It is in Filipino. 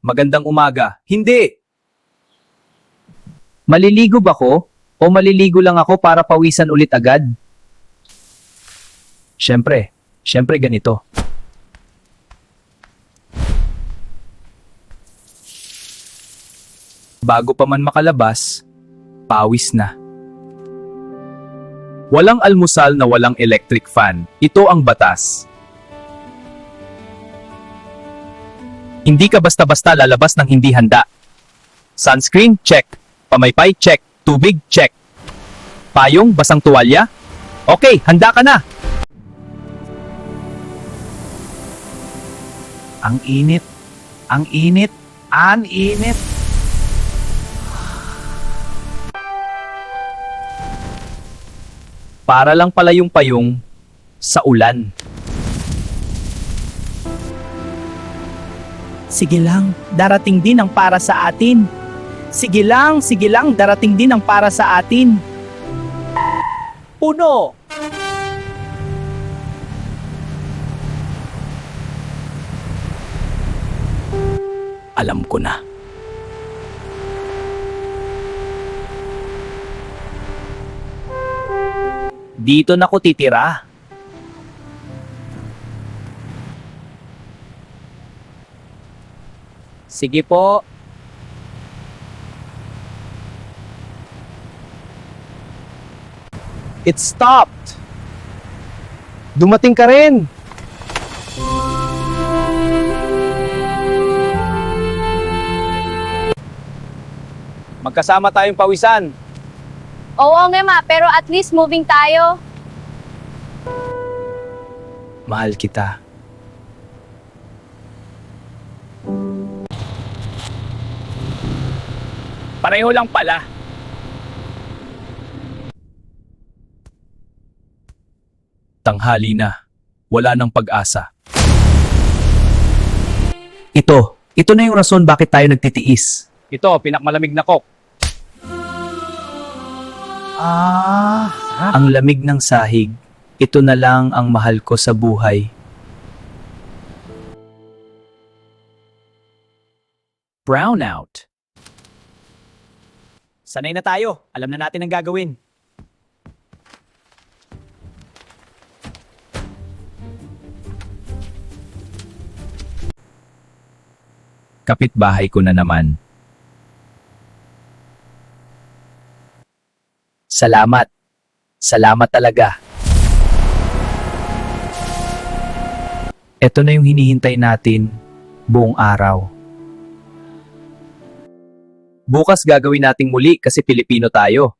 magandang umaga. Hindi! Maliligo ba ko? O maliligo lang ako para pawisan ulit agad? Siyempre ganito. Bago pa man makalabas, pawis na. Walang almusal na walang electric fan. Ito ang batas. Hindi ka basta-basta lalabas ng hindi handa. Sunscreen, check. Pamaypay, check. Tubig, check. Payong, basang tuwalya? Okay, handa ka na! Ang init. Ang init. Ang init. Para lang pala yung payong sa ulan. Sige lang, darating din ang para sa atin. Sige lang, darating din ang para sa atin. Puno! Alam ko na. Dito na ko titira. Sige po. It stopped. Dumating ka rin. Magkasama tayong pawisan. Oo nga ma, pero at least moving tayo. Mahal kita. Pareho lang pala. Tanghali na. Wala nang pag-asa. Ito na yung rason bakit tayo nagtitiis. Ito, pinakmalamig na coke. Ang lamig ng sahig. Ito na lang ang mahal ko sa buhay. Brownout. Sanay na tayo. Alam na natin ang gagawin. Kapitbahay ko na naman. Salamat. Salamat talaga. Ito na yung hinihintay natin buong araw. Bukas gagawin nating muli kasi Pilipino tayo.